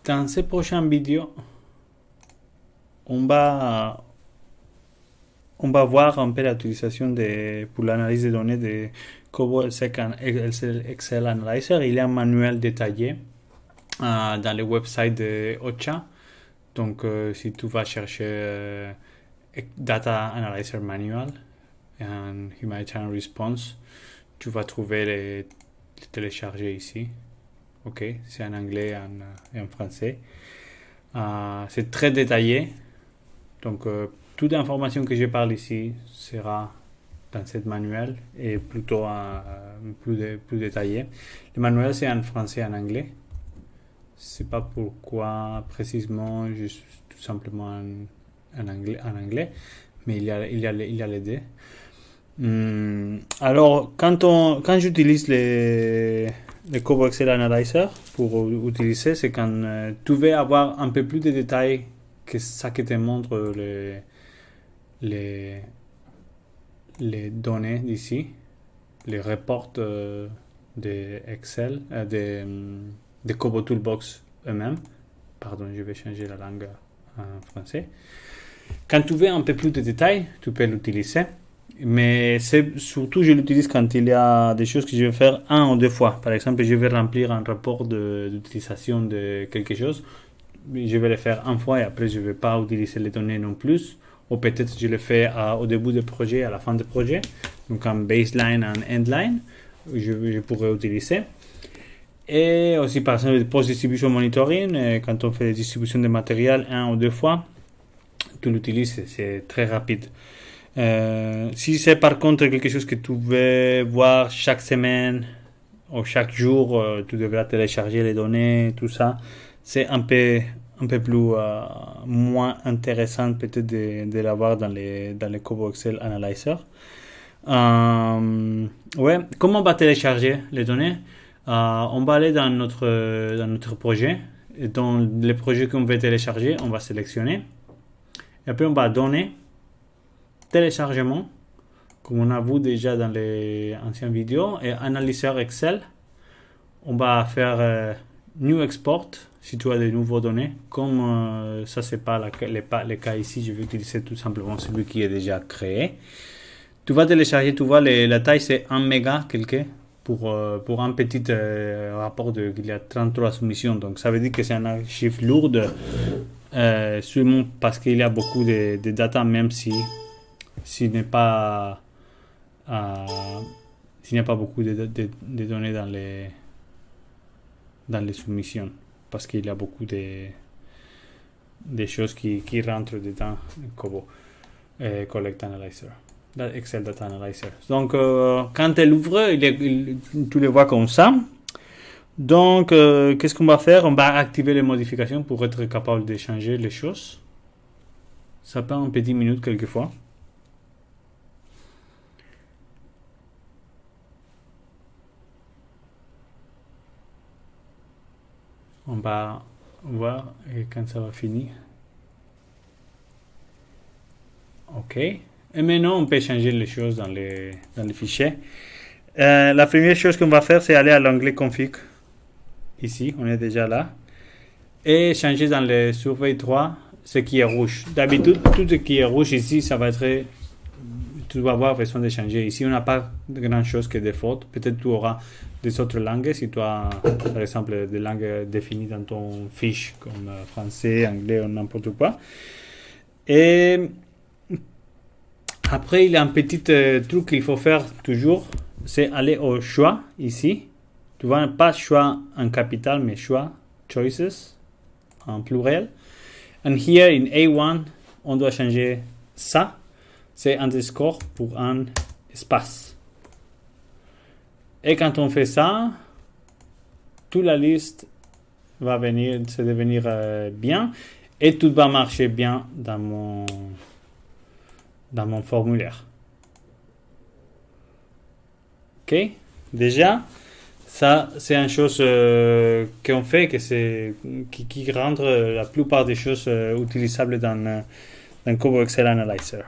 Dans ces prochaines vidéos, on va, on va voir un peu l'utilisation pour l'analyse des données de Cobo Excel Analyzer. Il y a un manuel détaillé dans le website de OCHA. Donc, si tu vas chercher Data Analyzer Manual and Humanitarian Response, tu vas trouver les télécharger ici. Ok, c'est en anglais et en français. C'est très détaillé. Donc, toute l'information que je parle ici sera dans ce manuel et plutôt plus détaillé. Le manuel, c'est en français et en anglais. Je ne sais pas pourquoi précisément, juste tout simplement en anglais, mais il y a les deux. Alors, quand j'utilise le Cobo Excel Analyzer pour utiliser, c'est quand tu veux avoir un peu plus de détails que ça qui te montre les données d'ici, les reports de Excel, de Cobo Toolbox eux-mêmes. Pardon, je vais changer la langue en français. Quand tu veux un peu plus de détails, tu peux l'utiliser. Mais surtout, je l'utilise quand il y a des choses que je vais faire un ou deux fois. Par exemple, je vais remplir un rapport d'utilisation de quelque chose. Je vais le faire une fois et après, je ne vais pas utiliser les données non plus. Ou peut-être je le fais au début du projet, à la fin du projet. Donc, en baseline, en endline, je pourrais utiliser. Et aussi, par exemple, le post-distribution monitoring, quand on fait des distributions de matériel un ou deux fois, tu l'utilises, c'est très rapide. Si c'est par contre quelque chose que tu veux voir chaque semaine ou chaque jour, tu devras télécharger les données, tout ça. C'est un peu plus moins intéressant peut-être de l'avoir dans les Cobo Excel Analyzer. Ouais, comment on va télécharger les données? On va aller dans notre projet. Et dans les projets qu'on veut télécharger, on va sélectionner. Et après, on va donner téléchargement, comme on a vu déjà dans les anciennes vidéos, et analyseur Excel. On va faire New Export si tu as des nouvelles données. Comme ça, c'est pas le cas ici, je vais utiliser tout simplement celui qui est déjà créé. Tu vas télécharger, tu vois, la taille c'est 1 méga quelque pour un petit rapport il y a 33 soumissions. Donc ça veut dire que c'est un archive lourde, seulement parce qu'il y a beaucoup de data, même s'il n'y a pas beaucoup de données dans les soumissions, parce qu'il y a beaucoup de choses qui rentrent dedans Cobo Collect Analyzer, Excel Data Analyzer. Donc quand elle ouvre, tu le vois comme ça. Donc qu'est-ce qu'on va faire? On va activer les modifications pour être capable de changer les choses. Ça prend une petite minute quelquefois. On va voir quand ça va finir. Ok. Et maintenant, on peut changer les choses dans les fichiers. La première chose qu'on va faire, c'est aller à l'onglet config. Ici, on est déjà là. Et changer dans le surveille 3 ce qui est rouge. D'habitude, tout ce qui est rouge ici, ça va être... Tu vas avoir besoin de changer. Ici, on n'a pas de grand chose que des fautes. Peut-être tu auras des autres langues, si tu as, par exemple, des langues définies dans ton fiche, comme français, anglais ou n'importe quoi. Et après, il y a un petit truc qu'il faut faire toujours, c'est aller au choix, ici. Tu vois, pas choix en capital, mais choix, choices, en pluriel. And here, in A1, on doit changer ça. C'est underscore pour un espace. Et quand on fait ça, toute la liste va se devenir bien et tout va marcher bien dans mon formulaire. Ok? Déjà, ça c'est une chose qu'on fait qui rend la plupart des choses utilisables dans Cobo Excel Analyzer.